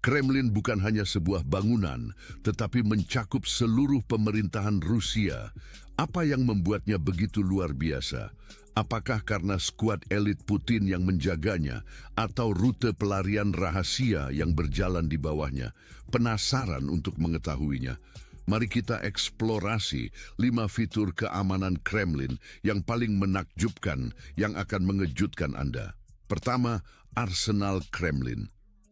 Kremlin bukan hanya sebuah bangunan, tetapi mencakup seluruh pemerintahan Rusia. Apa yang membuatnya begitu luar biasa? Apakah karena skuad elit Putin yang menjaganya, atau rute pelarian rahasia yang berjalan di bawahnya? Penasaran untuk mengetahuinya? Mari kita eksplorasi 5 fitur keamanan Kremlin yang paling menakjubkan yang akan mengejutkan Anda. Pertama, Arsenal Kremlin.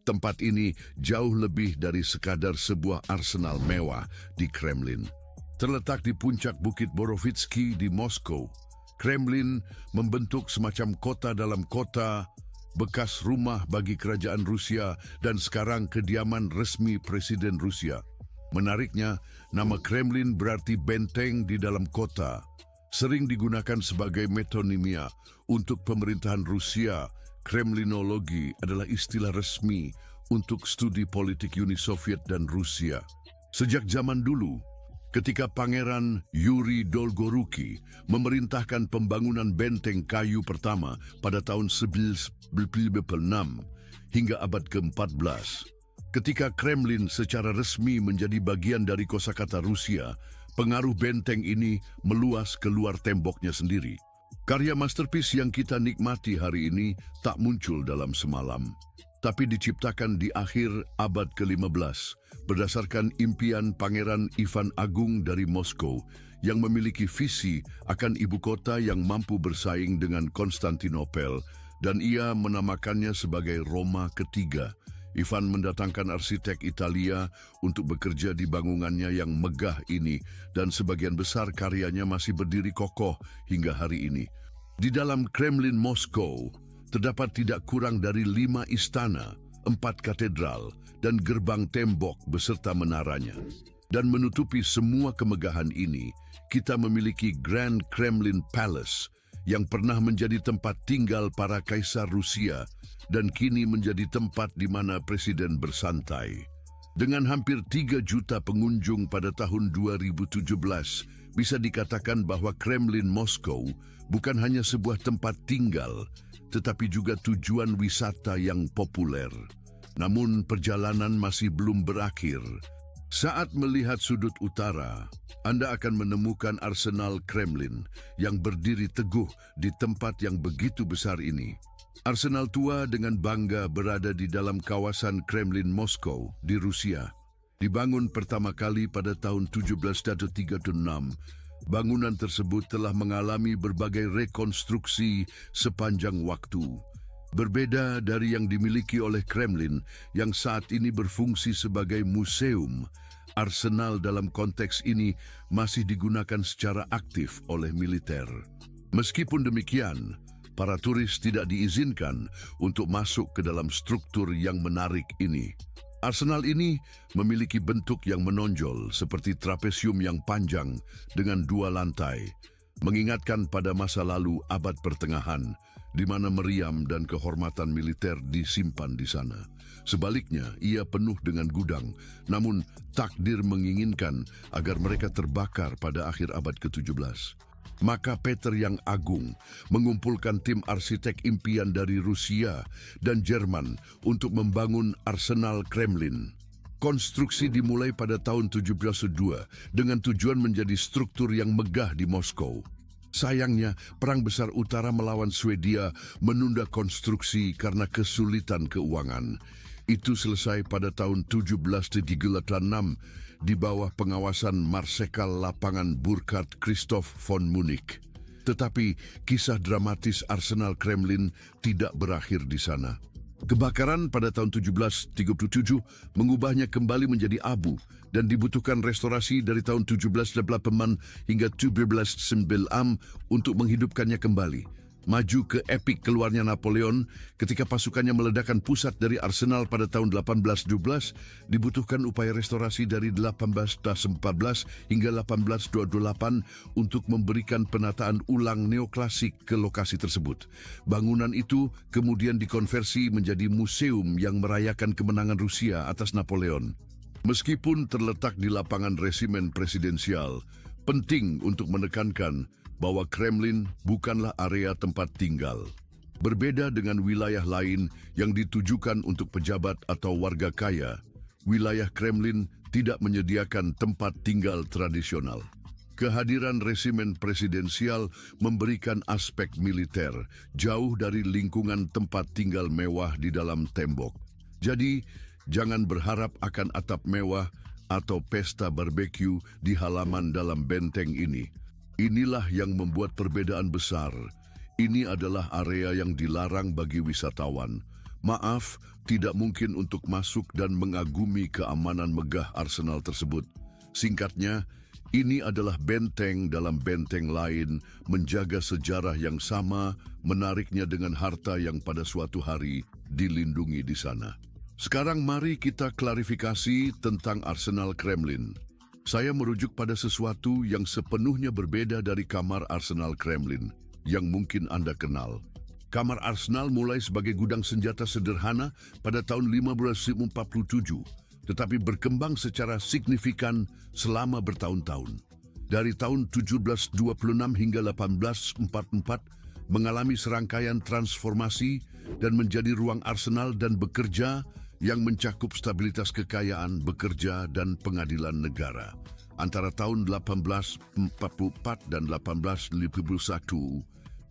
Tempat ini jauh lebih dari sekadar sebuah arsenal mewah di Kremlin. Terletak di puncak Bukit Borovitsky di Moskow, Kremlin membentuk semacam kota dalam kota, bekas rumah bagi kerajaan Rusia dan sekarang kediaman resmi Presiden Rusia. Menariknya, nama Kremlin berarti benteng di dalam kota. Sering digunakan sebagai metonimia untuk pemerintahan Rusia. Kremlinologi adalah istilah resmi untuk studi politik Uni Soviet dan Rusia. Sejak zaman dulu, ketika Pangeran Yuri Dolgoruki memerintahkan pembangunan benteng kayu pertama pada tahun 1906 hingga abad ke-14, ketika Kremlin secara resmi menjadi bagian dari kosakata Rusia, pengaruh benteng ini meluas keluar temboknya sendiri. Karya masterpiece yang kita nikmati hari ini tak muncul dalam semalam, tapi diciptakan di akhir abad ke-15 berdasarkan impian Pangeran Ivan Agung dari Moskow yang memiliki visi akan ibu kota yang mampu bersaing dengan Konstantinopel, dan ia menamakannya sebagai Roma ketiga. Ivan mendatangkan arsitek Italia untuk bekerja di bangunannya yang megah ini, dan sebagian besar karyanya masih berdiri kokoh hingga hari ini. Di dalam Kremlin Moskow terdapat tidak kurang dari 5 istana, 4 katedral, dan gerbang tembok beserta menaranya. Dan menutupi semua kemegahan ini, kita memiliki Grand Kremlin Palace yang pernah menjadi tempat tinggal para kaisar Rusia dan kini menjadi tempat di mana presiden bersantai. Dengan hampir 3 juta pengunjung pada tahun 2017, bisa dikatakan bahwa Kremlin Moskow bukan hanya sebuah tempat tinggal, tetapi juga tujuan wisata yang populer. Namun perjalanan masih belum berakhir. Saat melihat sudut utara, Anda akan menemukan Arsenal Kremlin yang berdiri teguh di tempat yang begitu besar ini. Arsenal tua dengan bangga berada di dalam kawasan Kremlin Moskow di Rusia. Dibangun pertama kali pada tahun 1736, bangunan tersebut telah mengalami berbagai rekonstruksi sepanjang waktu. Berbeda dari yang dimiliki oleh Kremlin yang saat ini berfungsi sebagai museum, Arsenal dalam konteks ini masih digunakan secara aktif oleh militer. Meskipun demikian, para turis tidak diizinkan untuk masuk ke dalam struktur yang menarik ini. Arsenal ini memiliki bentuk yang menonjol seperti trapesium yang panjang dengan 2 lantai, mengingatkan pada masa lalu abad pertengahan, di mana meriam dan kehormatan militer disimpan di sana. Sebaliknya, ia penuh dengan gudang, namun takdir menginginkan agar mereka terbakar pada akhir abad ke-17. Maka Peter yang Agung mengumpulkan tim arsitek impian dari Rusia dan Jerman untuk membangun Arsenal Kremlin. Konstruksi dimulai pada tahun 1702 dengan tujuan menjadi struktur yang megah di Moskow. Sayangnya, Perang Besar Utara melawan Swedia menunda konstruksi karena kesulitan keuangan. Itu selesai pada tahun 1736 di bawah pengawasan Marsekal Lapangan Burkhard Christoph von Munich. Tetapi kisah dramatis Arsenal Kremlin tidak berakhir di sana. Kebakaran pada tahun 1737 mengubahnya kembali menjadi abu dan dibutuhkan restorasi dari tahun 1708 hingga 1709 untuk menghidupkannya kembali. Maju ke epik keluarnya Napoleon ketika pasukannya meledakkan pusat dari Arsenal pada tahun 1812, dibutuhkan upaya restorasi dari 1814 hingga 1828 untuk memberikan penataan ulang neoklasik ke lokasi tersebut. Bangunan itu kemudian dikonversi menjadi museum yang merayakan kemenangan Rusia atas Napoleon. Meskipun terletak di lapangan resimen presidensial, penting untuk menekankan bahwa Kremlin bukanlah area tempat tinggal. Berbeda dengan wilayah lain yang ditujukan untuk pejabat atau warga kaya, wilayah Kremlin tidak menyediakan tempat tinggal tradisional. Kehadiran resimen presidensial memberikan aspek militer jauh dari lingkungan tempat tinggal mewah di dalam tembok. Jadi, jangan berharap akan atap mewah atau pesta barbeque di halaman dalam benteng ini. Inilah yang membuat perbedaan besar. Ini adalah area yang dilarang bagi wisatawan. Maaf, tidak mungkin untuk masuk dan mengagumi keamanan megah arsenal tersebut. Singkatnya, ini adalah benteng dalam benteng lain, menjaga sejarah yang sama, menariknya dengan harta yang pada suatu hari dilindungi di sana. Sekarang mari kita klarifikasi tentang arsenal Kremlin. Saya merujuk pada sesuatu yang sepenuhnya berbeda dari kamar arsenal Kremlin yang mungkin Anda kenal. Kamar arsenal mulai sebagai gudang senjata sederhana pada tahun 1547, tetapi berkembang secara signifikan selama bertahun-tahun. Dari tahun 1726 hingga 1844, mengalami serangkaian transformasi dan menjadi ruang arsenal dan bekerja yang mencakup stabilitas kekayaan, bekerja, dan pengadilan negara. Antara tahun 1844 dan 1851,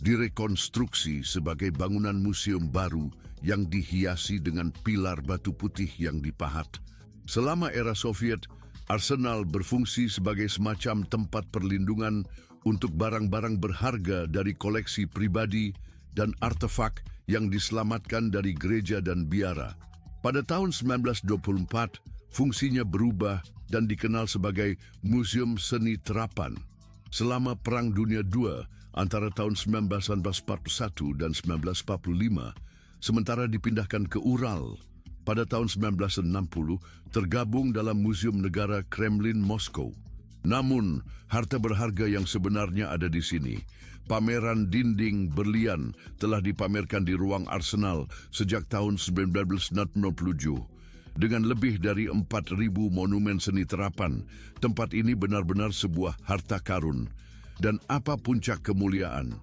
direkonstruksi sebagai bangunan museum baru yang dihiasi dengan pilar batu putih yang dipahat. Selama era Soviet, arsenal berfungsi sebagai semacam tempat perlindungan untuk barang-barang berharga dari koleksi pribadi dan artefak yang diselamatkan dari gereja dan biara. Pada tahun 1924, fungsinya berubah dan dikenal sebagai Museum Seni Terapan. Selama Perang Dunia II antara tahun 1941 dan 1945, sementara dipindahkan ke Ural, pada tahun 1960 tergabung dalam Museum Negara Kremlin Moskow. Namun, harta berharga yang sebenarnya ada di sini. Pameran dinding berlian telah dipamerkan di ruang arsenal sejak tahun 1997. Dengan lebih dari 4.000 monumen seni terapan, tempat ini benar-benar sebuah harta karun. Dan apa puncak kemuliaan?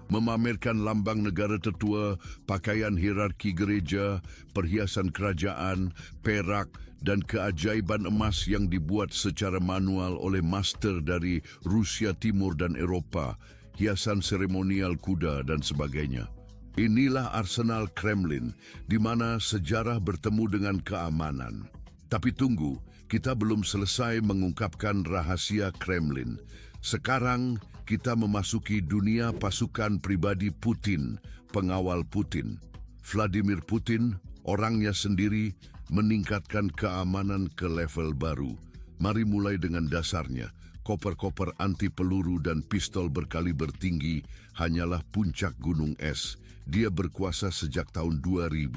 Memamerkan lambang negara tertua, pakaian hierarki gereja, perhiasan kerajaan, perak, dan keajaiban emas yang dibuat secara manual oleh master dari Rusia Timur dan Eropa, hiasan seremonial kuda, dan sebagainya. Inilah arsenal Kremlin, di mana sejarah bertemu dengan keamanan. Tapi tunggu, kita belum selesai mengungkapkan rahasia Kremlin. Sekarang kita memasuki dunia pasukan pribadi Putin, pengawal Putin. Vladimir Putin, orangnya sendiri, meningkatkan keamanan ke level baru. Mari mulai dengan dasarnya. Koper-koper anti peluru dan pistol berkaliber tinggi hanyalah puncak gunung es. Dia berkuasa sejak tahun 2000,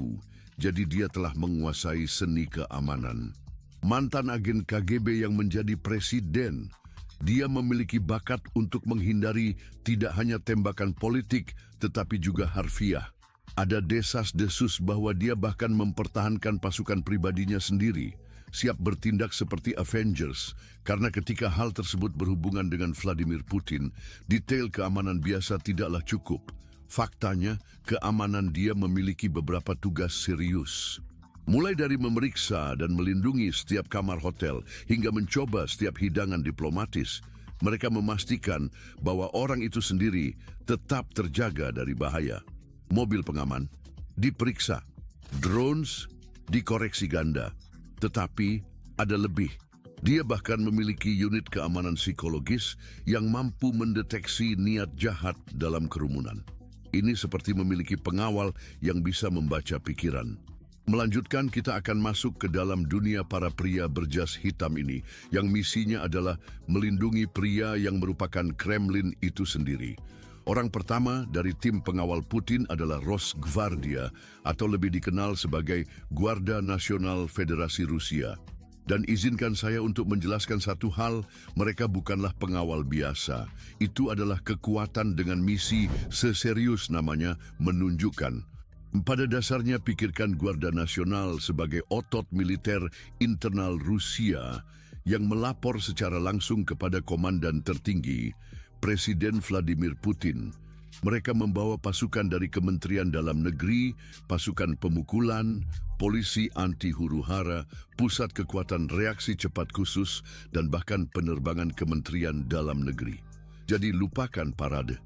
jadi dia telah menguasai seni keamanan. Mantan agen KGB yang menjadi presiden, dia memiliki bakat untuk menghindari tidak hanya tembakan politik, tetapi juga harfiah. Ada desas-desus bahwa dia bahkan mempertahankan pasukan pribadinya sendiri, siap bertindak seperti Avengers, karena ketika hal tersebut berhubungan dengan Vladimir Putin, detail keamanan biasa tidaklah cukup. Faktanya, keamanan dia memiliki beberapa tugas serius. Mulai dari memeriksa dan melindungi setiap kamar hotel hingga mencoba setiap hidangan diplomatis, mereka memastikan bahwa orang itu sendiri tetap terjaga dari bahaya. Mobil pengaman diperiksa, drones dikoreksi ganda, tetapi ada lebih. Dia bahkan memiliki unit keamanan psikologis yang mampu mendeteksi niat jahat dalam kerumunan. Ini seperti memiliki pengawal yang bisa membaca pikiran. Melanjutkan, kita akan masuk ke dalam dunia para pria berjas hitam ini, yang misinya adalah melindungi pria yang merupakan Kremlin itu sendiri. Orang pertama dari tim pengawal Putin adalah Rosgvardia, atau lebih dikenal sebagai Guarda Nasional Federasi Rusia. Dan izinkan saya untuk menjelaskan satu hal, mereka bukanlah pengawal biasa. Itu adalah kekuatan dengan misi seserius namanya menunjukkan. Pada dasarnya pikirkan Guarda Nasional sebagai otot militer internal Rusia yang melapor secara langsung kepada komandan tertinggi, Presiden Vladimir Putin. Mereka membawa pasukan dari Kementerian Dalam Negeri, pasukan pemukulan, polisi anti huru-hara, pusat kekuatan reaksi cepat khusus, dan bahkan penerbangan Kementerian Dalam Negeri. Jadi lupakan parade.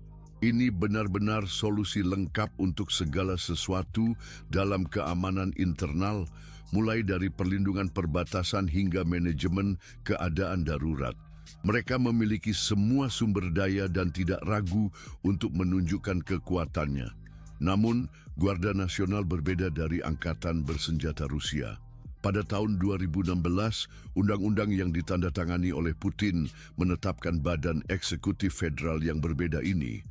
Ini benar-benar solusi lengkap untuk segala sesuatu dalam keamanan internal, mulai dari perlindungan perbatasan hingga manajemen keadaan darurat. Mereka memiliki semua sumber daya dan tidak ragu untuk menunjukkan kekuatannya. Namun, Guarda Nasional berbeda dari Angkatan Bersenjata Rusia. Pada tahun 2016, undang-undang yang ditandatangani oleh Putin menetapkan badan eksekutif federal yang berbeda ini.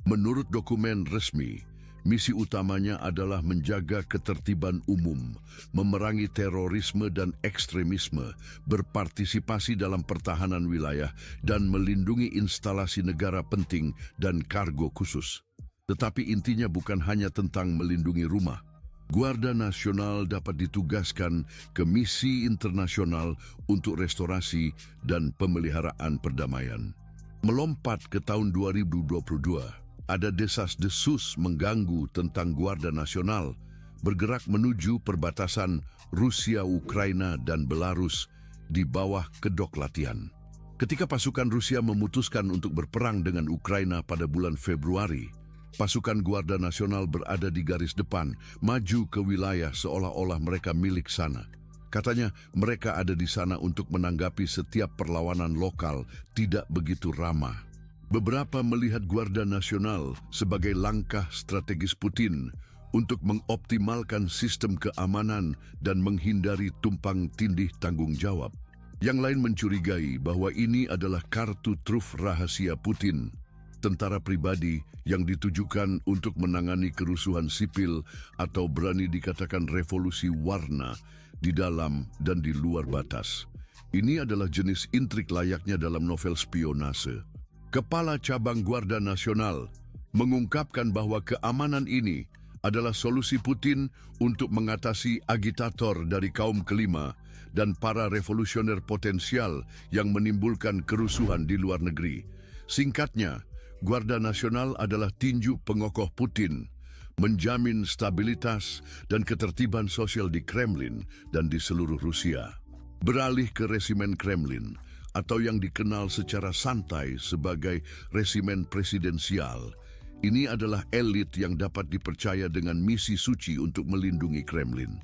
Menurut dokumen resmi, misi utamanya adalah menjaga ketertiban umum, memerangi terorisme dan ekstremisme, berpartisipasi dalam pertahanan wilayah, dan melindungi instalasi negara penting dan kargo khusus. Tetapi intinya bukan hanya tentang melindungi rumah. Guarda Nasional dapat ditugaskan ke misi internasional untuk restorasi dan pemeliharaan perdamaian. Melompat ke tahun 2022, ada desas-desus mengganggu tentang Guarda Nasional bergerak menuju perbatasan Rusia, Ukraina, dan Belarus di bawah kedok latihan. Ketika pasukan Rusia memutuskan untuk berperang dengan Ukraina pada bulan Februari, pasukan Guarda Nasional berada di garis depan, maju ke wilayah seolah-olah mereka milik sana. Katanya mereka ada di sana untuk menanggapi setiap perlawanan lokal tidak begitu ramah. Beberapa melihat Guarda Nasional sebagai langkah strategis Putin untuk mengoptimalkan sistem keamanan dan menghindari tumpang tindih tanggung jawab. Yang lain mencurigai bahwa ini adalah kartu truf rahasia Putin, tentara pribadi yang ditujukan untuk menangani kerusuhan sipil atau berani dikatakan revolusi warna di dalam dan di luar batas. Ini adalah jenis intrik layaknya dalam novel spionase. Kepala Cabang Guarda Nasional mengungkapkan bahwa keamanan ini adalah solusi Putin untuk mengatasi agitator dari kaum kelima dan para revolusioner potensial yang menimbulkan kerusuhan di luar negeri. Singkatnya, Guarda Nasional adalah tinju pengokoh Putin, menjamin stabilitas dan ketertiban sosial di Kremlin dan di seluruh Rusia. Beralih ke resimen Kremlin, atau yang dikenal secara santai sebagai resimen presidensial. Ini adalah elit yang dapat dipercaya dengan misi suci untuk melindungi Kremlin.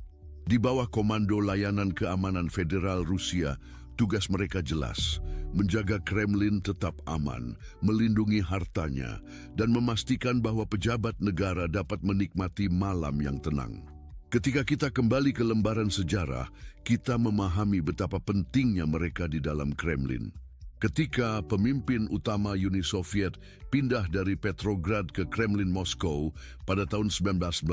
Di bawah Komando Layanan Keamanan Federal Rusia, tugas mereka jelas, menjaga Kremlin tetap aman, melindungi hartanya, dan memastikan bahwa pejabat negara dapat menikmati malam yang tenang. Ketika kita kembali ke lembaran sejarah, kita memahami betapa pentingnya mereka di dalam Kremlin. Ketika pemimpin utama Uni Soviet pindah dari Petrograd ke Kremlin Moskow pada tahun 1918,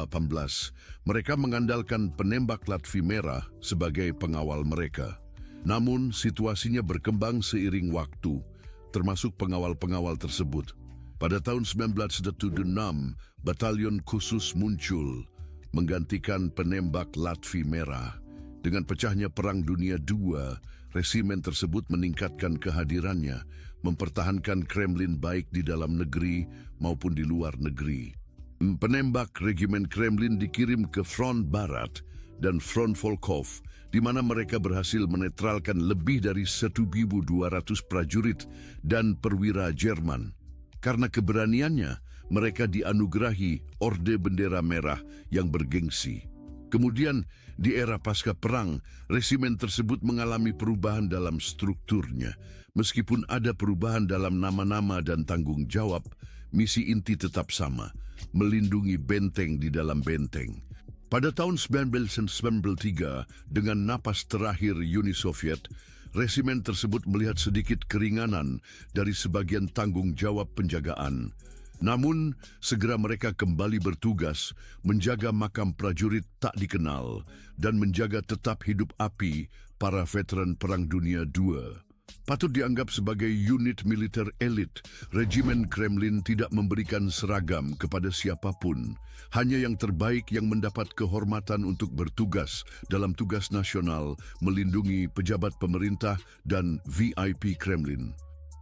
mereka mengandalkan penembak Latvi Merah sebagai pengawal mereka. Namun, situasinya berkembang seiring waktu, termasuk pengawal-pengawal tersebut. Pada tahun 1976, Batalion Khusus muncul, menggantikan penembak Latvi Merah. Dengan pecahnya Perang Dunia II, resimen tersebut meningkatkan kehadirannya, mempertahankan Kremlin baik di dalam negeri maupun di luar negeri. Penembak Regimen Kremlin dikirim ke Front Barat dan Front Volkhov, di mana mereka berhasil menetralkan lebih dari 1.200 prajurit dan perwira Jerman. Karena keberaniannya, mereka dianugerahi Orde Bendera Merah yang bergengsi. Kemudian, di era pasca perang, resimen tersebut mengalami perubahan dalam strukturnya. Meskipun ada perubahan dalam nama-nama dan tanggung jawab, misi inti tetap sama, melindungi benteng di dalam benteng. Pada tahun 1993, dengan napas terakhir Uni Soviet, resimen tersebut melihat sedikit keringanan dari sebagian tanggung jawab penjagaan. Namun, segera mereka kembali bertugas menjaga makam prajurit tak dikenal dan menjaga tetap hidup api para veteran Perang Dunia II. Patut dianggap sebagai unit militer elit, Regimen Kremlin tidak memberikan seragam kepada siapapun. Hanya yang terbaik yang mendapat kehormatan untuk bertugas dalam tugas nasional melindungi pejabat pemerintah dan VIP Kremlin.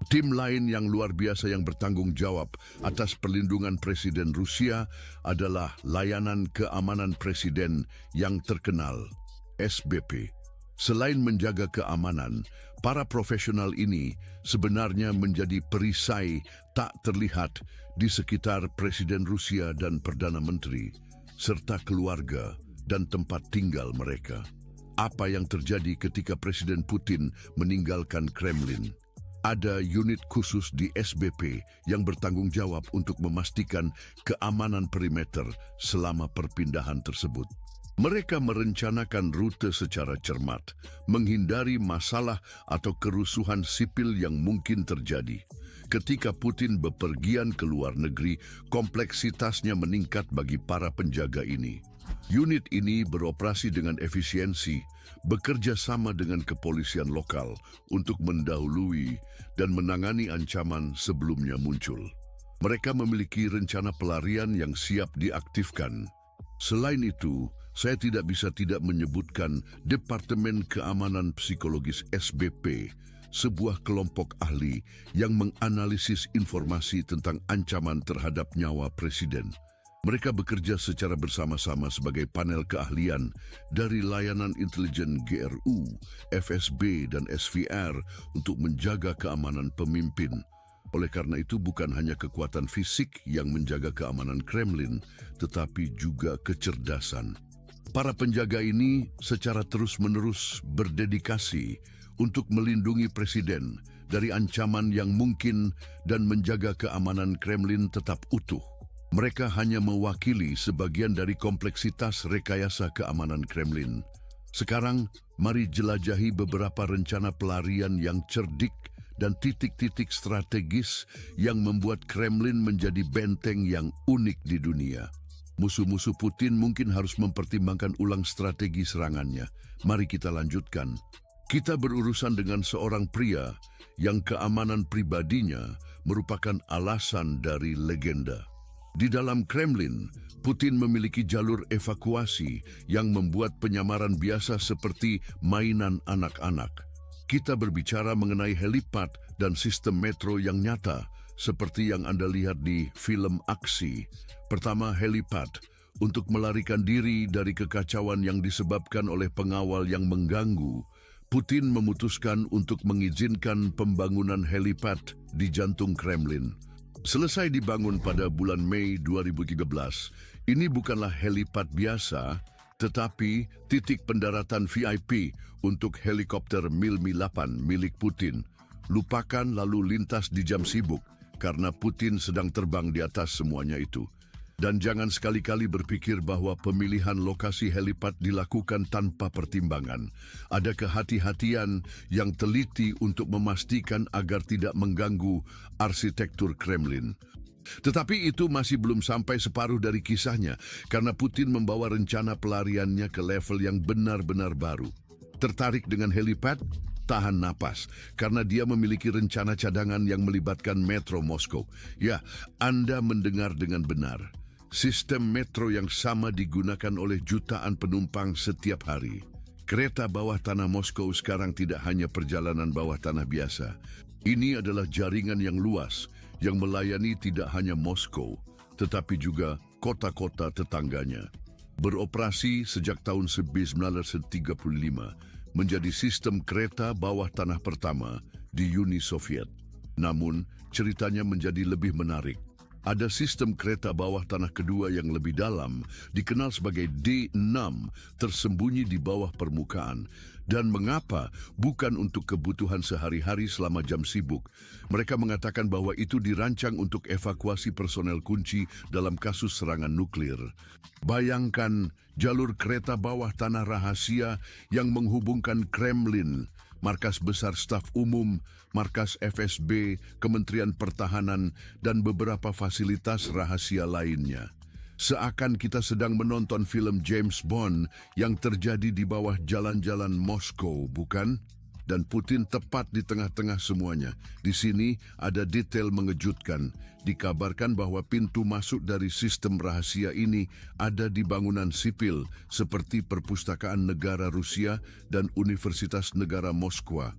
Tim lain yang luar biasa yang bertanggung jawab atas perlindungan Presiden Rusia adalah Layanan Keamanan Presiden yang terkenal, SBP. Selain menjaga keamanan, para profesional ini sebenarnya menjadi perisai tak terlihat di sekitar Presiden Rusia dan Perdana Menteri, serta keluarga dan tempat tinggal mereka. Apa yang terjadi ketika Presiden Putin meninggalkan Kremlin? Ada unit khusus di SBP yang bertanggung jawab untuk memastikan keamanan perimeter selama perpindahan tersebut. Mereka merencanakan rute secara cermat, menghindari masalah atau kerusuhan sipil yang mungkin terjadi. Ketika Putin bepergian ke luar negeri, kompleksitasnya meningkat bagi para penjaga ini. Unit ini beroperasi dengan efisiensi, bekerja sama dengan kepolisian lokal untuk mendahului dan menangani ancaman sebelumnya muncul. Mereka memiliki rencana pelarian yang siap diaktifkan. Selain itu, saya tidak bisa tidak menyebutkan Departemen Keamanan Psikologis SBP, sebuah kelompok ahli yang menganalisis informasi tentang ancaman terhadap nyawa presiden. Mereka bekerja secara bersama-sama sebagai panel keahlian dari layanan intelijen GRU, FSB, dan SVR untuk menjaga keamanan pemimpin. Oleh karena itu, bukan hanya kekuatan fisik yang menjaga keamanan Kremlin, tetapi juga kecerdasan. Para penjaga ini secara terus-menerus berdedikasi untuk melindungi presiden dari ancaman yang mungkin dan menjaga keamanan Kremlin tetap utuh. Mereka hanya mewakili sebagian dari kompleksitas rekayasa keamanan Kremlin. Sekarang, mari jelajahi beberapa rencana pelarian yang cerdik dan titik-titik strategis yang membuat Kremlin menjadi benteng yang unik di dunia. Musuh-musuh Putin mungkin harus mempertimbangkan ulang strategi serangannya. Mari kita lanjutkan. Kita berurusan dengan seorang pria yang keamanan pribadinya merupakan alasan dari legenda. Di dalam Kremlin, Putin memiliki jalur evakuasi yang membuat penyamaran biasa seperti mainan anak-anak. Kita berbicara mengenai helipad dan sistem metro yang nyata, seperti yang Anda lihat di film aksi. Pertama, helipad untuk melarikan diri dari kekacauan yang disebabkan oleh pengawal yang mengganggu. Putin memutuskan untuk mengizinkan pembangunan helipad di jantung Kremlin. Selesai dibangun pada bulan Mei 2013, ini bukanlah helipad biasa, tetapi titik pendaratan VIP untuk helikopter Mi-8 milik Putin. Lupakan lalu lintas di jam sibuk, karena Putin sedang terbang di atas semuanya itu. Dan jangan sekali-kali berpikir bahwa pemilihan lokasi helipad dilakukan tanpa pertimbangan. Ada kehati-hatian yang teliti untuk memastikan agar tidak mengganggu arsitektur Kremlin. Tetapi itu masih belum sampai separuh dari kisahnya, karena Putin membawa rencana pelariannya ke level yang benar-benar baru. Tertarik dengan helipad? Tahan napas, karena dia memiliki rencana cadangan yang melibatkan Metro Moskow. Ya, Anda mendengar dengan benar. Sistem metro yang sama digunakan oleh jutaan penumpang setiap hari. Kereta bawah tanah Moskow sekarang tidak hanya perjalanan bawah tanah biasa. Ini adalah jaringan yang luas yang melayani tidak hanya Moskow, tetapi juga kota-kota tetangganya. Beroperasi sejak tahun 1935, menjadi sistem kereta bawah tanah pertama di Uni Soviet. Namun, ceritanya menjadi lebih menarik. Ada sistem kereta bawah tanah kedua yang lebih dalam, dikenal sebagai D6, tersembunyi di bawah permukaan. Dan mengapa? Bukan untuk kebutuhan sehari-hari selama jam sibuk. Mereka mengatakan bahwa itu dirancang untuk evakuasi personel kunci dalam kasus serangan nuklir. Bayangkan jalur kereta bawah tanah rahasia yang menghubungkan Kremlin, markas besar staf umum, markas FSB, Kementerian Pertahanan, dan beberapa fasilitas rahasia lainnya. Seakan kita sedang menonton film James Bond yang terjadi di bawah jalan-jalan Moskow, bukan? Dan Putin tepat di tengah-tengah semuanya. Di sini ada detail mengejutkan. Dikabarkan bahwa pintu masuk dari sistem rahasia ini ada di bangunan sipil seperti Perpustakaan Negara Rusia dan Universitas Negara Moskwa.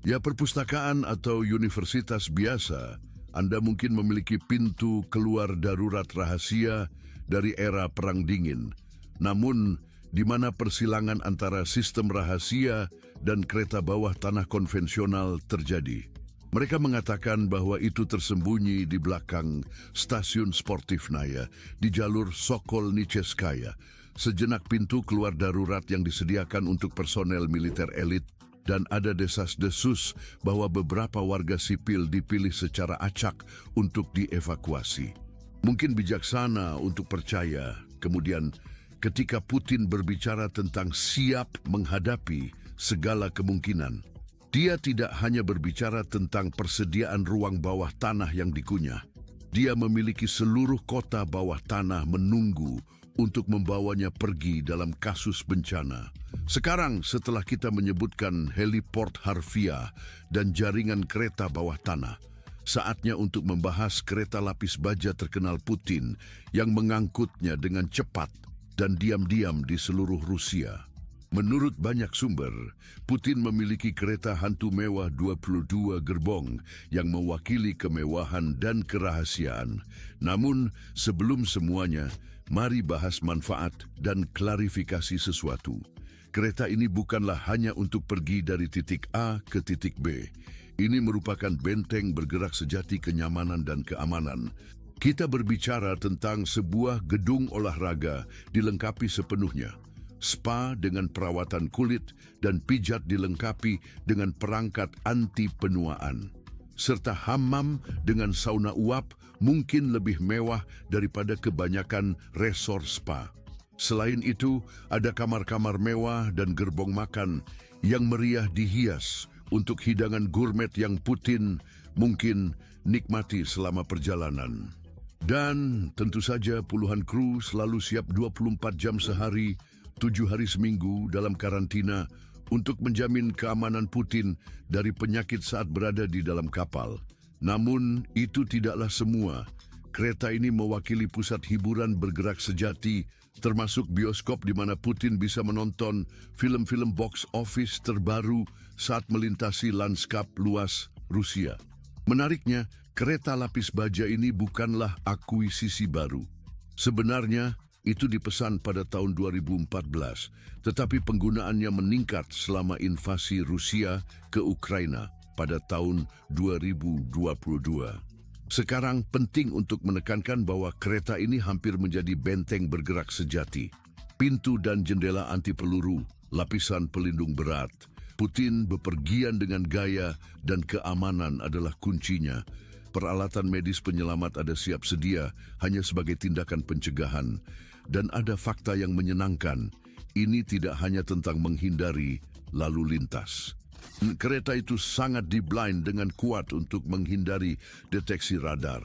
Ya, perpustakaan atau universitas biasa, Anda mungkin memiliki pintu keluar darurat rahasia dari era Perang Dingin. Namun, di mana persilangan antara sistem rahasia dan kereta bawah tanah konvensional terjadi. Mereka mengatakan bahwa itu tersembunyi di belakang stasiun Sportivnaya di jalur Sokolnicheskaya, sejenak pintu keluar darurat yang disediakan untuk personel militer elit, dan ada desas-desus bahwa beberapa warga sipil dipilih secara acak untuk dievakuasi. Mungkin bijaksana untuk percaya, kemudian ketika Putin berbicara tentang siap menghadapi segala kemungkinan, dia tidak hanya berbicara tentang persediaan ruang bawah tanah yang dikunyah. Dia memiliki seluruh kota bawah tanah menunggu untuk membawanya pergi dalam kasus bencana. Sekarang, setelah kita menyebutkan heliport harfiah dan jaringan kereta bawah tanah, saatnya untuk membahas kereta lapis baja terkenal Putin yang mengangkutnya dengan cepat dan diam-diam di seluruh Rusia. Menurut banyak sumber, Putin memiliki kereta hantu mewah 22 gerbong yang mewakili kemewahan dan kerahasiaan. Namun, sebelum semuanya, mari bahas manfaat dan klarifikasi sesuatu. Kereta ini bukanlah hanya untuk pergi dari titik A ke titik B. Ini merupakan benteng bergerak sejati kenyamanan dan keamanan. Kita berbicara tentang sebuah gedung olahraga dilengkapi sepenuhnya. Spa dengan perawatan kulit dan pijat dilengkapi dengan perangkat anti penuaan. Serta hammam dengan sauna uap mungkin lebih mewah daripada kebanyakan resort spa. Selain itu, ada kamar-kamar mewah dan gerbong makan yang meriah dihias untuk hidangan gourmet yang Putin mungkin nikmati selama perjalanan. Dan tentu saja puluhan kru selalu siap 24 jam sehari, 7 hari seminggu dalam karantina untuk menjamin keamanan Putin dari penyakit saat berada di dalam kapal. Namun, itu tidaklah semua. Kereta ini mewakili pusat hiburan bergerak sejati, termasuk bioskop di mana Putin bisa menonton film-film box office terbaru saat melintasi lanskap luas Rusia. Menariknya, kereta lapis baja ini bukanlah akuisisi baru. Sebenarnya, itu dipesan pada tahun 2014, tetapi penggunaannya meningkat selama invasi Rusia ke Ukraina pada tahun 2022. Sekarang penting untuk menekankan bahwa kereta ini hampir menjadi benteng bergerak sejati. Pintu dan jendela anti peluru, lapisan pelindung berat. Putin bepergian dengan gaya dan keamanan adalah kuncinya. Peralatan medis penyelamat ada siap sedia hanya sebagai tindakan pencegahan. Dan ada fakta yang menyenangkan, ini tidak hanya tentang menghindari lalu lintas. Kereta itu sangat di-blind dengan kuat untuk menghindari deteksi radar.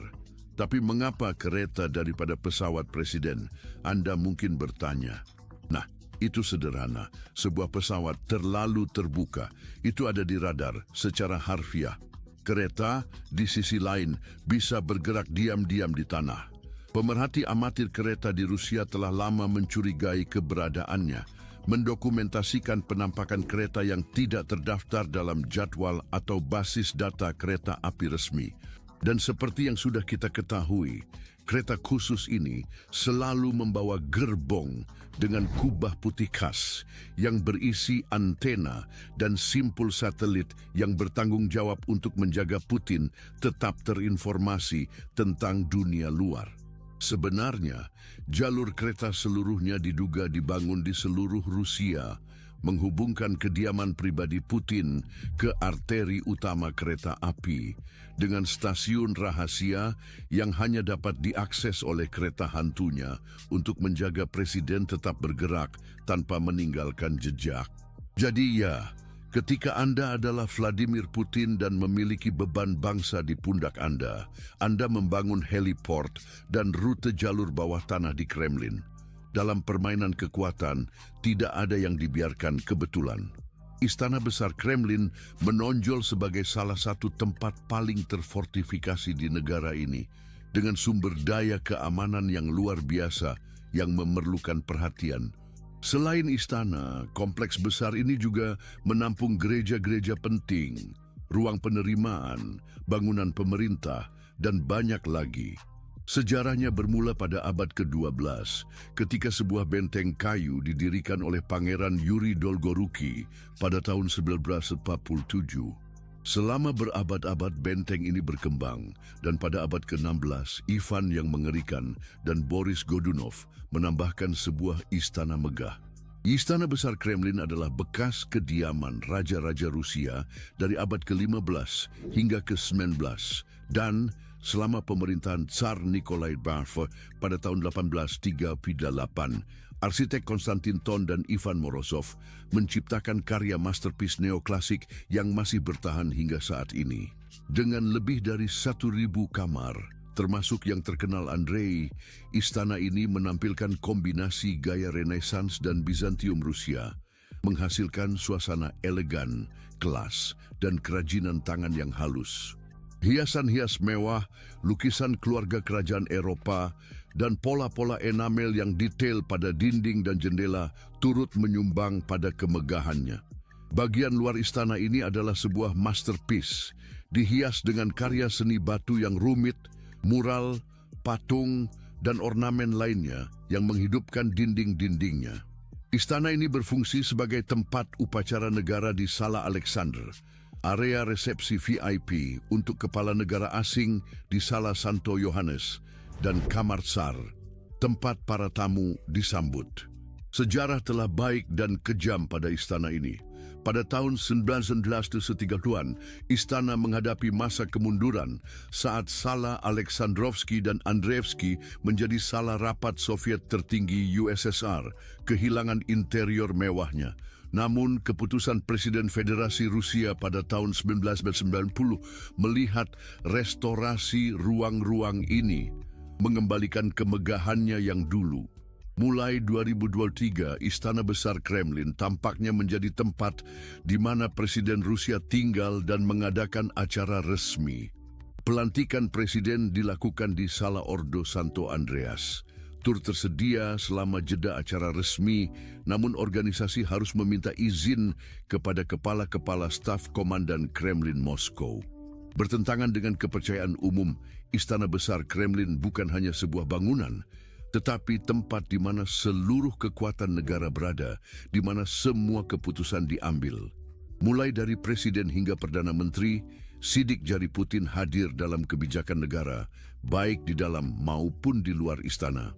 Tapi mengapa kereta daripada pesawat presiden? Anda mungkin bertanya. Nah, itu sederhana. Sebuah pesawat terlalu terbuka. Itu ada di radar secara harfiah. Kereta, di sisi lain, bisa bergerak diam-diam di tanah. Pemerhati amatir kereta di Rusia telah lama mencurigai keberadaannya, mendokumentasikan penampakan kereta yang tidak terdaftar dalam jadwal atau basis data kereta api resmi. Dan seperti yang sudah kita ketahui, kereta khusus ini selalu membawa gerbong dengan kubah putih khas yang berisi antena dan simpul satelit yang bertanggung jawab untuk menjaga Putin tetap terinformasi tentang dunia luar. Sebenarnya, jalur kereta seluruhnya diduga dibangun di seluruh Rusia, menghubungkan kediaman pribadi Putin ke arteri utama kereta api, dengan stasiun rahasia yang hanya dapat diakses oleh kereta hantunya untuk menjaga presiden tetap bergerak tanpa meninggalkan jejak. Jadi ya, ketika Anda adalah Vladimir Putin dan memiliki beban bangsa di pundak Anda membangun heliport dan rute jalur bawah tanah di Kremlin. Dalam permainan kekuatan, tidak ada yang dibiarkan kebetulan. Istana Besar Kremlin menonjol sebagai salah satu tempat paling terfortifikasi di negara ini, dengan sumber daya keamanan yang luar biasa yang memerlukan perhatian. Selain istana, kompleks besar ini juga menampung gereja-gereja penting, ruang penerimaan, bangunan pemerintah, dan banyak lagi. Sejarahnya bermula pada abad ke-12 ketika sebuah benteng kayu didirikan oleh Pangeran Yuri Dolgoruki pada tahun 1947. Selama berabad-abad benteng ini berkembang dan pada abad ke-16 Ivan yang mengerikan dan Boris Godunov menambahkan sebuah istana megah. Istana Besar Kremlin adalah bekas kediaman raja-raja Rusia dari abad ke-15 hingga ke-19 dan selama pemerintahan Tsar Nikolai I pada tahun 1838, arsitek Konstantin Thon dan Ivan Morozov menciptakan karya masterpiece neoklasik yang masih bertahan hingga saat ini. Dengan lebih dari 1.000 kamar, termasuk yang terkenal Andrei, istana ini menampilkan kombinasi gaya Renaissance dan Bizantium Rusia, menghasilkan suasana elegan, kelas, dan kerajinan tangan yang halus. Hiasan-hias mewah, lukisan keluarga kerajaan Eropa, dan pola-pola enamel yang detail pada dinding dan jendela turut menyumbang pada kemegahannya. Bagian luar istana ini adalah sebuah masterpiece, dihias dengan karya seni batu yang rumit, mural, patung, dan ornamen lainnya yang menghidupkan dinding-dindingnya. Istana ini berfungsi sebagai tempat upacara negara di Sala Alexander, area resepsi VIP untuk kepala negara asing di Sala Santo Yohanes, dan Kamar Tsar, tempat para tamu disambut. Sejarah telah baik dan kejam pada istana ini. Pada tahun 1930-an, istana menghadapi masa kemunduran saat Sala Alexandrovsky dan Andreevsky menjadi salah rapat Soviet tertinggi USSR, kehilangan interior mewahnya. Namun, keputusan Presiden Federasi Rusia pada tahun 1990 melihat restorasi ruang-ruang ini, mengembalikan kemegahannya yang dulu. Mulai 2023, Istana Besar Kremlin tampaknya menjadi tempat di mana Presiden Rusia tinggal dan mengadakan acara resmi. Pelantikan Presiden dilakukan di Sala Ordo Santo Andreas. Tur tersedia selama jeda acara resmi, namun organisasi harus meminta izin kepada kepala-kepala staf Komandan Kremlin Moskow. Bertentangan dengan kepercayaan umum, Istana Besar Kremlin bukan hanya sebuah bangunan, tetapi tempat di mana seluruh kekuatan negara berada, di mana semua keputusan diambil. Mulai dari Presiden hingga Perdana Menteri, sidik jari Putin hadir dalam kebijakan negara, baik di dalam maupun di luar istana.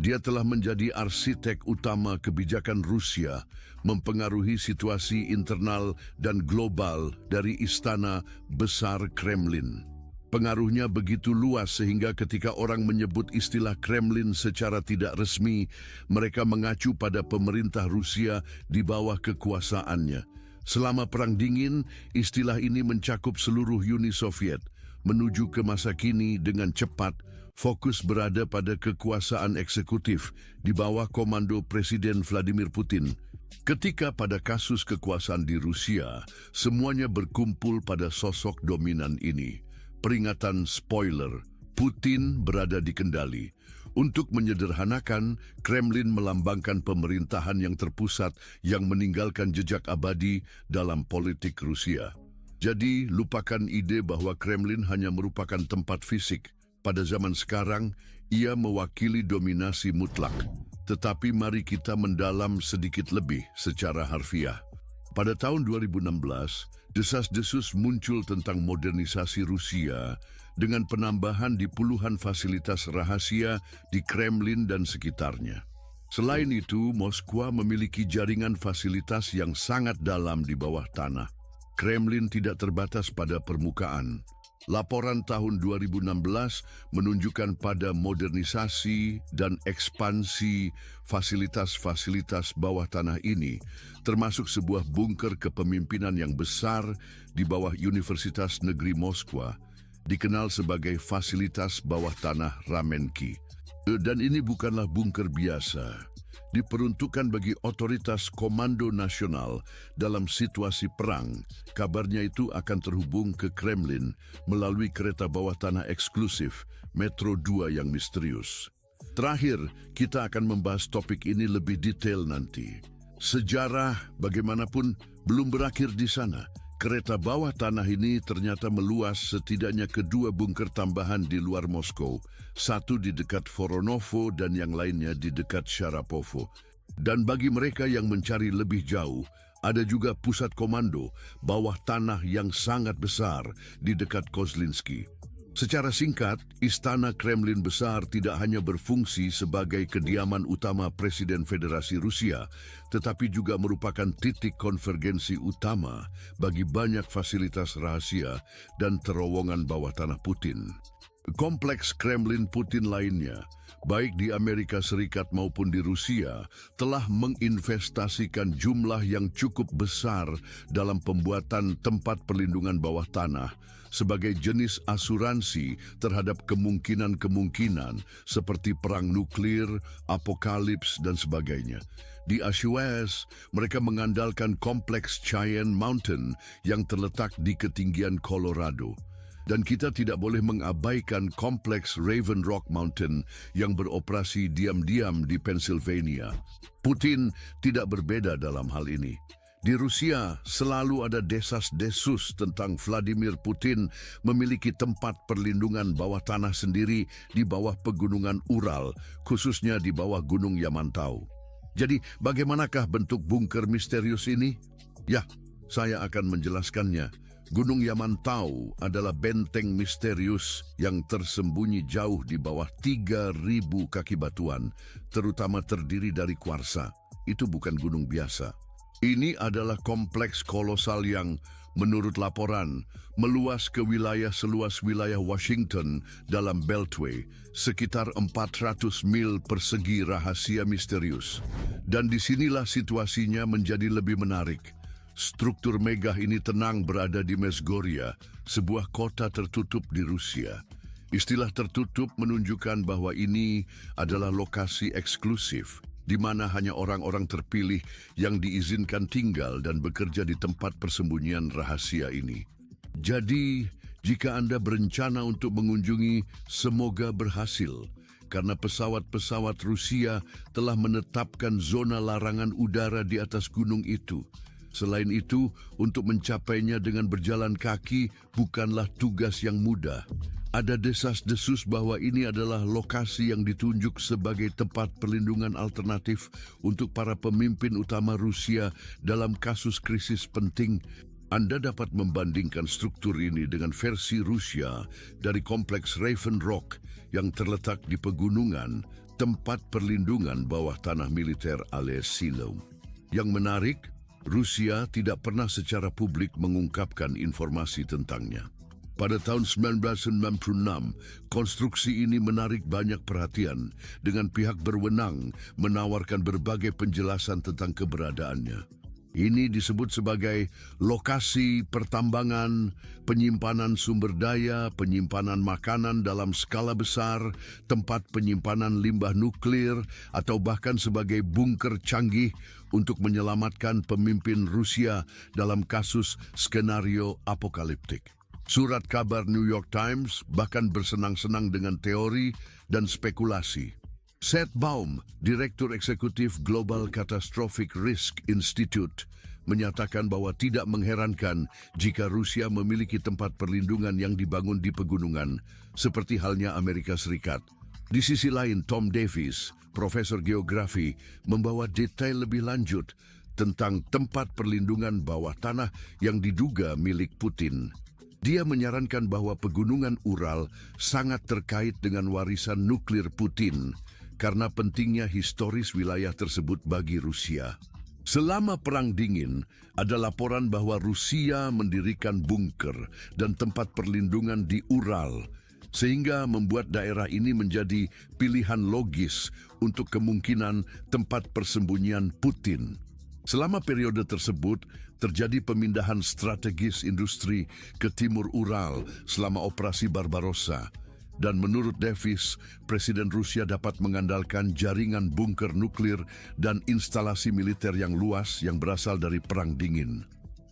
Dia telah menjadi arsitek utama kebijakan Rusia, mempengaruhi situasi internal dan global dari Istana Besar Kremlin. Pengaruhnya begitu luas sehingga ketika orang menyebut istilah Kremlin secara tidak resmi, mereka mengacu pada pemerintah Rusia di bawah kekuasaannya. Selama Perang Dingin, istilah ini mencakup seluruh Uni Soviet. Menuju ke masa kini dengan cepat, fokus berada pada kekuasaan eksekutif di bawah komando Presiden Vladimir Putin. Ketika pada kasus kekuasaan di Rusia, semuanya berkumpul pada sosok dominan ini. Peringatan spoiler, Putin berada di kendali. Untuk menyederhanakan, Kremlin melambangkan pemerintahan yang terpusat yang meninggalkan jejak abadi dalam politik Rusia. Jadi, lupakan ide bahwa Kremlin hanya merupakan tempat fisik. Pada zaman sekarang, ia mewakili dominasi mutlak. Tetapi mari kita mendalam sedikit lebih secara harfiah. Pada tahun 2016, desas-desus muncul tentang modernisasi Rusia dengan penambahan di puluhan fasilitas rahasia di Kremlin dan sekitarnya. Selain itu, Moskwa memiliki jaringan fasilitas yang sangat dalam di bawah tanah. Kremlin tidak terbatas pada permukaan. Laporan tahun 2016 menunjukkan pada modernisasi dan ekspansi fasilitas-fasilitas bawah tanah ini, termasuk sebuah bunker kepemimpinan yang besar di bawah Universitas Negeri Moskwa, dikenal sebagai fasilitas bawah tanah Ramenki. Dan ini bukanlah bunker biasa. Diperuntukkan bagi otoritas komando nasional dalam situasi perang. Kabarnya itu akan terhubung ke Kremlin melalui kereta bawah tanah eksklusif Metro 2 yang misterius. Terakhir, kita akan membahas topik ini lebih detail nanti. Sejarah bagaimanapun belum berakhir di sana. Kereta bawah tanah ini ternyata meluas setidaknya ke 2 bunker tambahan di luar Moskow, satu di dekat Voronovo dan yang lainnya di dekat Sharapovo. Dan bagi mereka yang mencari lebih jauh, ada juga pusat komando bawah tanah yang sangat besar di dekat Kozlinsky. Secara singkat, Istana Kremlin besar tidak hanya berfungsi sebagai kediaman utama Presiden Federasi Rusia, tetapi juga merupakan titik konvergensi utama bagi banyak fasilitas rahasia dan terowongan bawah tanah Putin. Kompleks Kremlin Putin lainnya, baik di Amerika Serikat maupun di Rusia, telah menginvestasikan jumlah yang cukup besar dalam pembuatan tempat perlindungan bawah tanah sebagai jenis asuransi terhadap kemungkinan-kemungkinan seperti perang nuklir, apokalips, dan sebagainya. Di Ashwaz, mereka mengandalkan kompleks Cheyenne Mountain yang terletak di ketinggian Colorado. Dan kita tidak boleh mengabaikan kompleks Raven Rock Mountain yang beroperasi diam-diam di Pennsylvania. Putin tidak berbeda dalam hal ini. Di Rusia selalu ada desas-desus tentang Vladimir Putin memiliki tempat perlindungan bawah tanah sendiri di bawah pegunungan Ural, khususnya di bawah Gunung Yamantau. Jadi, bagaimanakah bentuk bunker misterius ini? Ya, saya akan menjelaskannya. Gunung Yamantau adalah benteng misterius yang tersembunyi jauh di bawah 3.000 kaki batuan, terutama terdiri dari kuarsa. Itu bukan gunung biasa. Ini adalah kompleks kolosal yang, menurut laporan, meluas ke wilayah seluas wilayah Washington dalam Beltway, sekitar 400 mil persegi rahasia misterius. Dan disinilah situasinya menjadi lebih menarik. Struktur megah ini tenang berada di Mesgoria, sebuah kota tertutup di Rusia. Istilah tertutup menunjukkan bahwa ini adalah lokasi eksklusif, di mana hanya orang-orang terpilih yang diizinkan tinggal dan bekerja di tempat persembunyian rahasia ini. Jadi, jika Anda berencana untuk mengunjungi, semoga berhasil, karena pesawat-pesawat Rusia telah menetapkan zona larangan udara di atas gunung itu. Selain itu, untuk mencapainya dengan berjalan kaki bukanlah tugas yang mudah. Ada desas-desus bahwa ini adalah lokasi yang ditunjuk sebagai tempat perlindungan alternatif untuk para pemimpin utama Rusia dalam kasus krisis penting. Anda dapat membandingkan struktur ini dengan versi Rusia dari kompleks Raven Rock yang terletak di pegunungan, tempat perlindungan bawah tanah militer alias silo. Yang menarik, Rusia tidak pernah secara publik mengungkapkan informasi tentangnya. Pada tahun 1996, konstruksi ini menarik banyak perhatian dengan pihak berwenang menawarkan berbagai penjelasan tentang keberadaannya. Ini disebut sebagai lokasi pertambangan, penyimpanan sumber daya, penyimpanan makanan dalam skala besar, tempat penyimpanan limbah nuklir, atau bahkan sebagai bunker canggih untuk menyelamatkan pemimpin Rusia dalam kasus skenario apokaliptik. Surat kabar New York Times bahkan bersenang-senang dengan teori dan spekulasi. Seth Baum, Direktur Eksekutif Global Catastrophic Risk Institute, menyatakan bahwa tidak mengherankan jika Rusia memiliki tempat perlindungan yang dibangun di pegunungan, seperti halnya Amerika Serikat. Di sisi lain, Tom Davis, Profesor Geografi, membawa detail lebih lanjut tentang tempat perlindungan bawah tanah yang diduga milik Putin. Dia menyarankan bahwa pegunungan Ural sangat terkait dengan warisan nuklir Putin, karena pentingnya historis wilayah tersebut bagi Rusia. Selama Perang Dingin, ada laporan bahwa Rusia mendirikan bunker dan tempat perlindungan di Ural, sehingga membuat daerah ini menjadi pilihan logis untuk kemungkinan tempat persembunyian Putin. Selama periode tersebut, terjadi pemindahan strategis industri ke timur Ural selama Operasi Barbarossa. Dan menurut Davis, Presiden Rusia dapat mengandalkan jaringan bunker nuklir dan instalasi militer yang luas yang berasal dari Perang Dingin.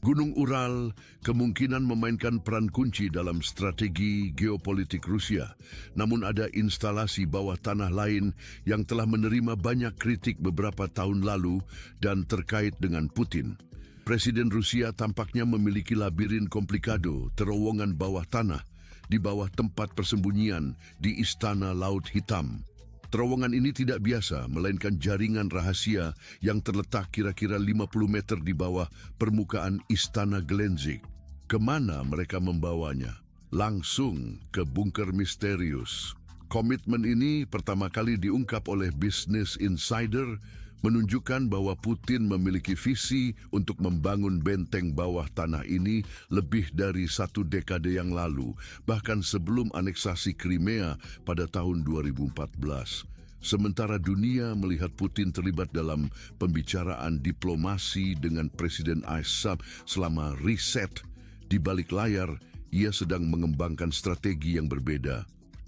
Gunung Ural kemungkinan memainkan peran kunci dalam strategi geopolitik Rusia, namun ada instalasi bawah tanah lain yang telah menerima banyak kritik beberapa tahun lalu dan terkait dengan Putin. Presiden Rusia tampaknya memiliki labirin komplikado terowongan bawah tanah di bawah tempat persembunyian di Istana Laut Hitam. Terowongan ini tidak biasa, melainkan jaringan rahasia yang terletak kira-kira 50 meter di bawah permukaan Istana Glenzig. Kemana mereka membawanya? Langsung ke bunker misterius. Komitmen ini pertama kali diungkap oleh Business Insider, menunjukkan bahwa Putin memiliki visi untuk membangun benteng bawah tanah ini lebih dari 1 dekade yang lalu, bahkan sebelum aneksasi Crimea pada tahun 2014. Sementara dunia melihat Putin terlibat dalam pembicaraan diplomasi dengan Presiden Assad selama riset, di balik layar ia sedang mengembangkan strategi yang berbeda.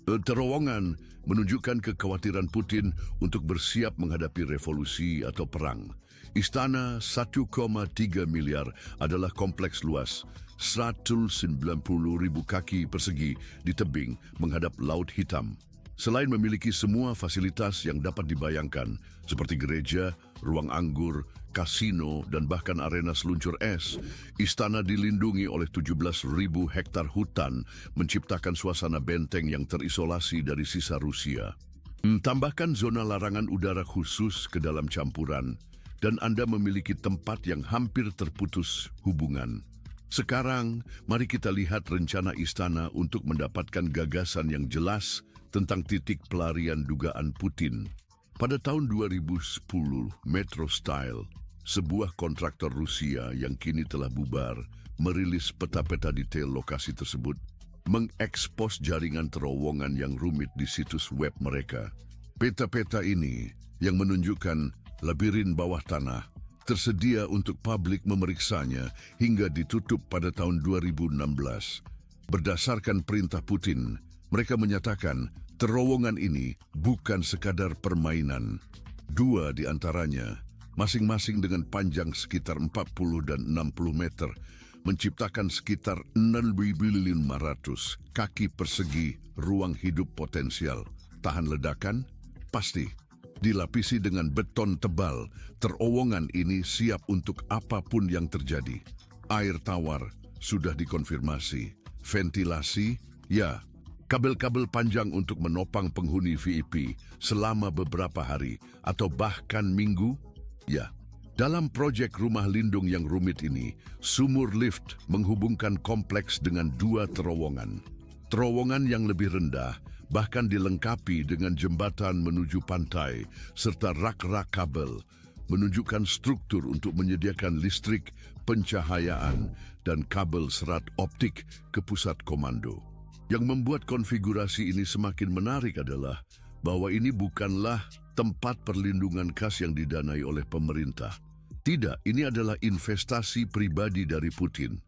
Terowongan menunjukkan kekhawatiran Putin untuk bersiap menghadapi revolusi atau perang. Istana 1,3 miliar adalah kompleks luas, 190.000 kaki persegi di tebing menghadap Laut Hitam. Selain memiliki semua fasilitas yang dapat dibayangkan, seperti gereja, ruang anggur, kasino, dan bahkan arena seluncur es, istana dilindungi oleh 17.000 hektar hutan, menciptakan suasana benteng yang terisolasi dari sisa Rusia. Tambahkan zona larangan udara khusus ke dalam campuran, dan Anda memiliki tempat yang hampir terputus hubungan. Sekarang, mari kita lihat rencana istana untuk mendapatkan gagasan yang jelas tentang titik pelarian dugaan Putin. Pada tahun 2010, Metro Style, sebuah kontraktor Rusia yang kini telah bubar, merilis peta-peta detail lokasi tersebut, mengekspos jaringan terowongan yang rumit di situs web mereka. Peta-peta ini, yang menunjukkan labirin bawah tanah, tersedia untuk publik memeriksanya hingga ditutup pada tahun 2016. Berdasarkan perintah Putin, mereka menyatakan terowongan ini bukan sekadar permainan. 2 di antaranya, masing-masing dengan panjang sekitar 40 dan 60 meter, menciptakan sekitar 6.500 kaki persegi ruang hidup potensial. Tahan ledakan? Pasti. Dilapisi dengan beton tebal, terowongan ini siap untuk apapun yang terjadi. Air tawar sudah dikonfirmasi. Ventilasi? Ya. Kabel-kabel panjang untuk menopang penghuni VIP selama beberapa hari atau bahkan minggu? Ya. Dalam proyek rumah lindung yang rumit ini, sumur lift menghubungkan kompleks dengan 2 terowongan. Terowongan yang lebih rendah bahkan dilengkapi dengan jembatan menuju pantai serta rak-rak kabel, menunjukkan struktur untuk menyediakan listrik, pencahayaan, dan kabel serat optik ke pusat komando. Yang membuat konfigurasi ini semakin menarik adalah bahwa ini bukanlah tempat perlindungan khas yang didanai oleh pemerintah. Tidak, ini adalah investasi pribadi dari Putin.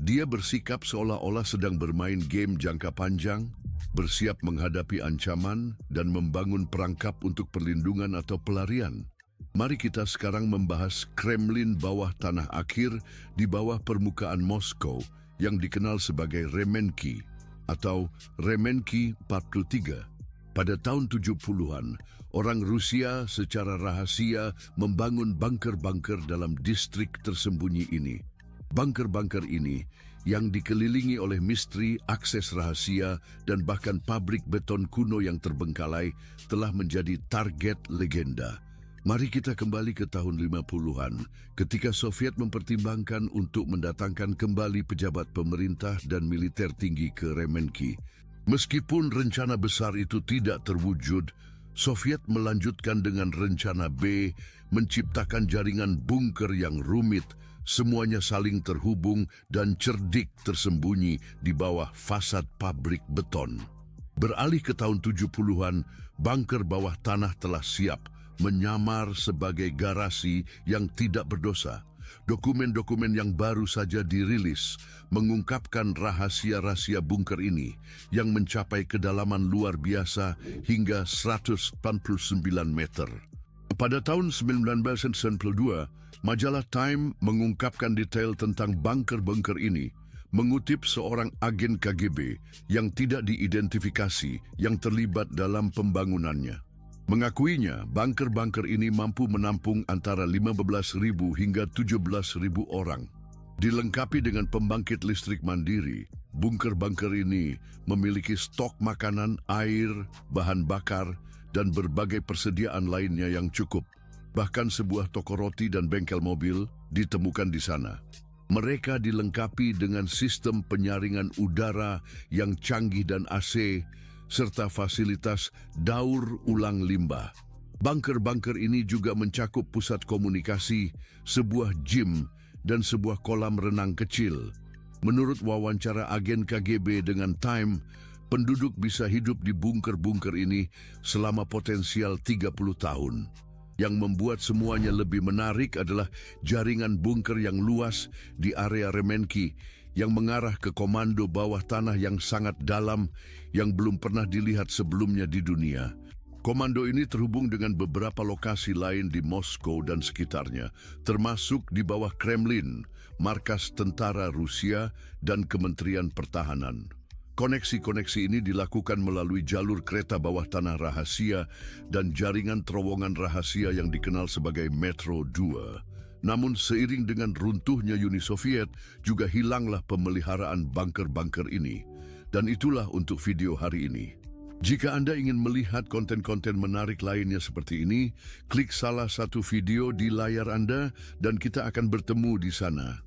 Dia bersikap seolah-olah sedang bermain game jangka panjang, bersiap menghadapi ancaman, dan membangun perangkap untuk perlindungan atau pelarian. Mari kita sekarang membahas Kremlin bawah tanah akhir di bawah permukaan Moskow yang dikenal sebagai Remenki atau Remenki 43. Pada tahun 70-an, orang Rusia secara rahasia membangun bunker-bunker dalam distrik tersembunyi ini. Bunker-bunker ini yang dikelilingi oleh misteri, akses rahasia, dan bahkan pabrik beton kuno yang terbengkalai telah menjadi target legenda. Mari kita kembali ke tahun 50-an, ketika Soviet mempertimbangkan untuk mendatangkan kembali pejabat pemerintah dan militer tinggi ke Remenki. Meskipun rencana besar itu tidak terwujud, Soviet melanjutkan dengan rencana B, menciptakan jaringan bunker yang rumit, semuanya saling terhubung dan cerdik tersembunyi di bawah fasad pabrik beton. Beralih ke tahun 70-an, bunker bawah tanah telah siap, menyamar sebagai garasi yang tidak berdosa. Dokumen-dokumen yang baru saja dirilis mengungkapkan rahasia-rahasia bunker ini yang mencapai kedalaman luar biasa hingga 189 meter. Pada tahun 1992, majalah Time mengungkapkan detail tentang bunker-bunker ini, mengutip seorang agen KGB yang tidak diidentifikasi yang terlibat dalam pembangunannya. Mengakuinya, bunker-bunker ini mampu menampung antara 15.000 hingga 17.000 orang. Dilengkapi dengan pembangkit listrik mandiri, bunker-bunker ini memiliki stok makanan, air, bahan bakar, dan berbagai persediaan lainnya yang cukup. Bahkan sebuah toko roti dan bengkel mobil ditemukan di sana. Mereka dilengkapi dengan sistem penyaringan udara yang canggih dan AC, serta fasilitas daur ulang limbah. Bunker-bunker ini juga mencakup pusat komunikasi, sebuah gym, dan sebuah kolam renang kecil. Menurut wawancara agen KGB dengan Time, penduduk bisa hidup di bunker-bunker ini selama potensial 30 tahun. Yang membuat semuanya lebih menarik adalah jaringan bunker yang luas di area Remenki yang mengarah ke komando bawah tanah yang sangat dalam yang belum pernah dilihat sebelumnya di dunia. Komando ini terhubung dengan beberapa lokasi lain di Moskow dan sekitarnya, termasuk di bawah Kremlin, markas tentara Rusia, dan Kementerian Pertahanan. Koneksi-koneksi ini dilakukan melalui jalur kereta bawah tanah rahasia dan jaringan terowongan rahasia yang dikenal sebagai Metro 2. Namun seiring dengan runtuhnya Uni Soviet, juga hilanglah pemeliharaan bunker-bunker ini. Dan itulah untuk video hari ini. Jika Anda ingin melihat konten-konten menarik lainnya seperti ini, klik salah satu video di layar Anda dan kita akan bertemu di sana.